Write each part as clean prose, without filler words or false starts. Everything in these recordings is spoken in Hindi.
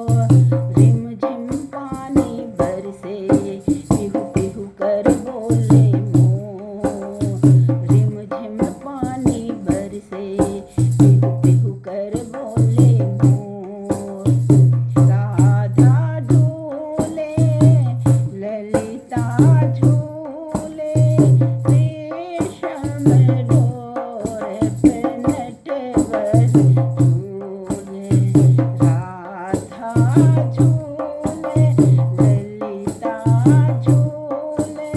रिम झिम पानी बरसे, पिहू पिहू कर बोले मोर। रिम झिम पानी बरसे, पिहू पिहू कर बोले मोर। राधा झूले, ललिता झूले, रेशम डोर पे नटवर झूले। राधा झूले, ललिता झूले,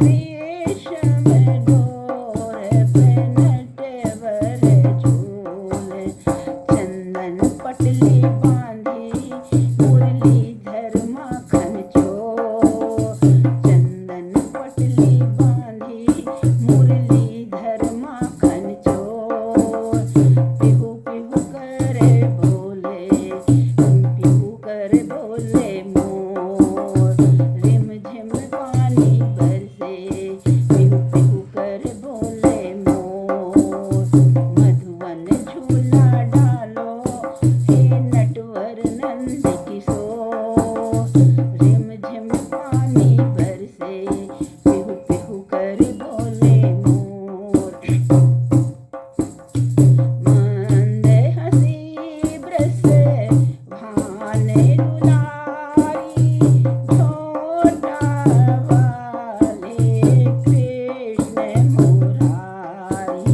रेशम डोर पे नटवर झूले। चंदन पटली बांधी, मुरलीधर माखन चोर। चंदन पटली बांधी, मुरलीधर माखन चोर। पिहू पिहू करे बोले, पिहू कर बोले मोर। रिम झिम पानी बरसे, पिहू पिहू कर बोले मोर। मधुवन झूला डालो, हे नटवर नंद किशोर। रिम झिम पानी बरसे, पिहू पिहू कर बोले मोर। मंद हंसी बरसे, भाने दुलारी, छोटा वाले कृष्ण मुरारी।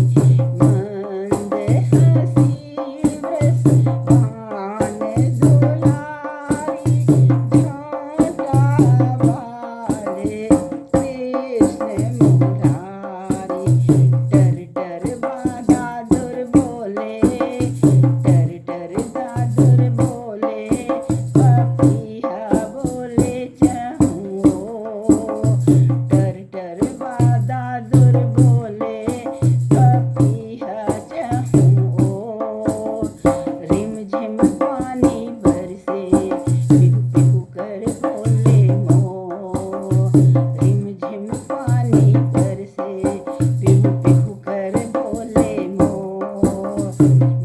मंद हंसी बरसे, भाने दुलारी, छोटा वाले कृष्ण मुरारी। डर डर बहादुर बोले, डर डर बहादुर बोले, पपीहा बोले चहूँ। डर डर बहादुर बोले, पपीहा चहूँ। रिम झिम पानी बरसे, पिहू पिहू कर बोले मोर। रिम झिम पानी बरसे, पिहू पिहू कर बोले मोर।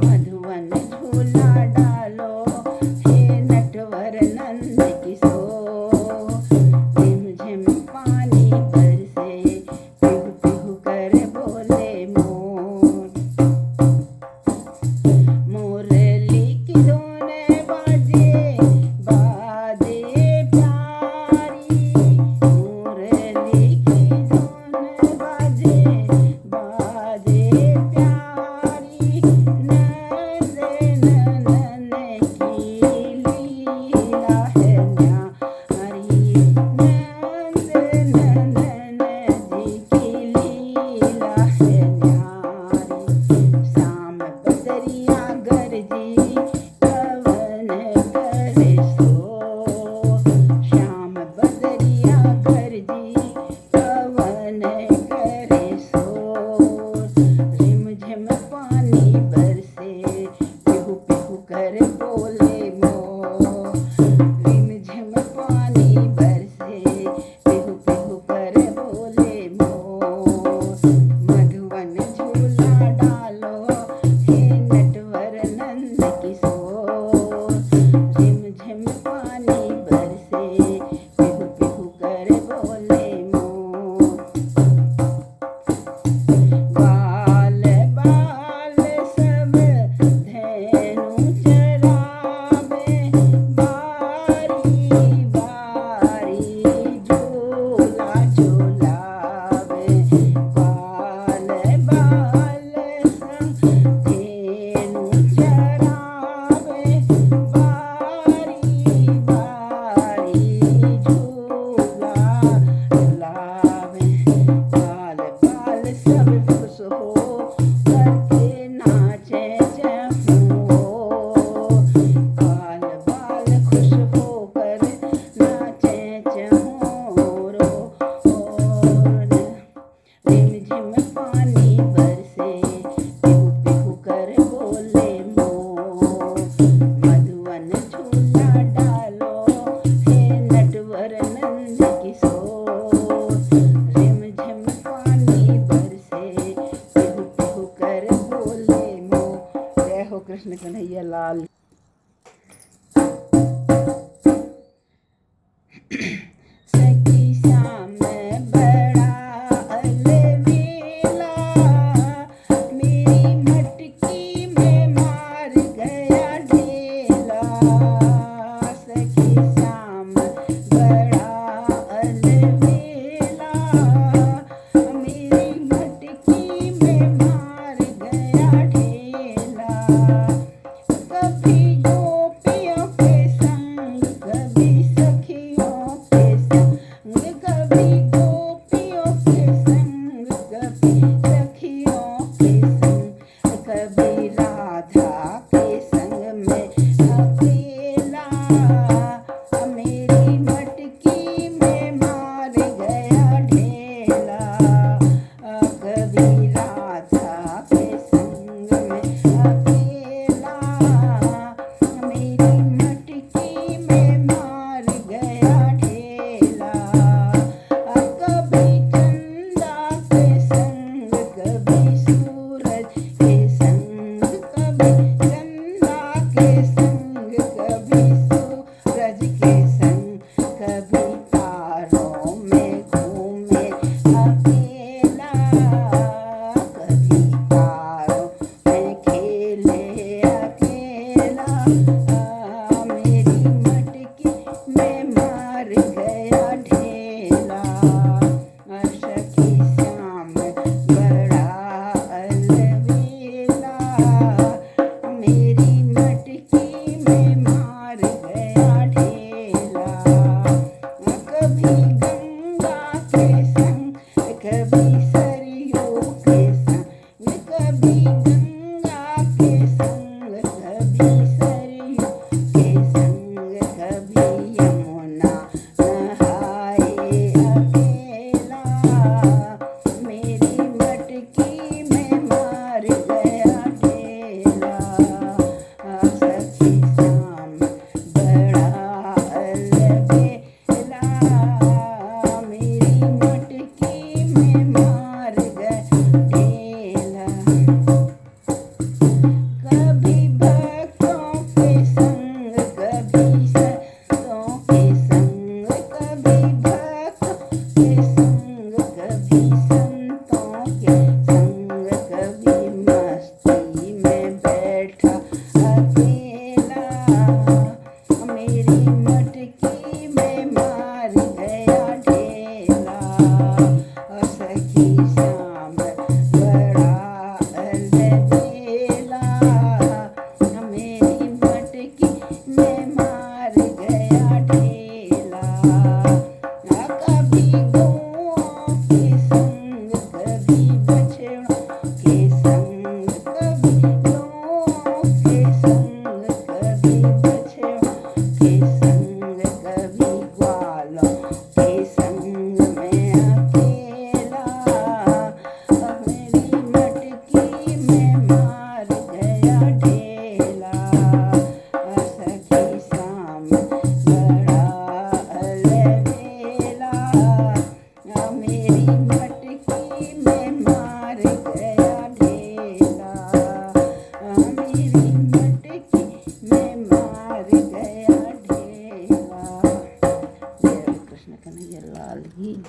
मधुवन झूला डालो, हे नटवर नंद किशोर। रिम झिम पानी बरसे, पिहू पिहू कर बोले मोर। मुरली की धुन बाजे, बाजे प्यारी। मुरली की धुन बाजे, बाजे प्यारी। नंद नंदन की लीला है न्यारी। नंद नंदन जी की लीला है न्यारी। श्याम बदरिया गरजी, कवन करे सो। श्याम बदरिया गरजी, कवन करे सो। रिम झिम पानी बरसे, पिहू पिहू कर बोले मोर। रिम झिम पानी बरसे, पिहू पिहू कर बोले मोर। मधुवन झूला डालो, हे नटवर नंद किशोर। रिम झिम पानी बरसे, पिहू पिहू कर बोले मोर। बाल बाल सब धेनु चरावे, बारी बारी झूला झूलावे। बाल बाल सब धेनु चरावे, बारी बारी झूला झूलावे। बाल बाल सब खुश हो करके नाचे चहूँ। बाल बाल खुश होकर नाचे चहूँ। रिम झिम पानी बरसे, पिहू पिहू कर बोले मोर। मधुवन झूला डालो, हे नटवर नंद किशोर। रिम झिम पानी बरसे, पिहू पिहू कर बोले मोर। जय हो कृष्ण कन्हैया लाल। કૃષ્ણ કનૈયા લાલ કી જય.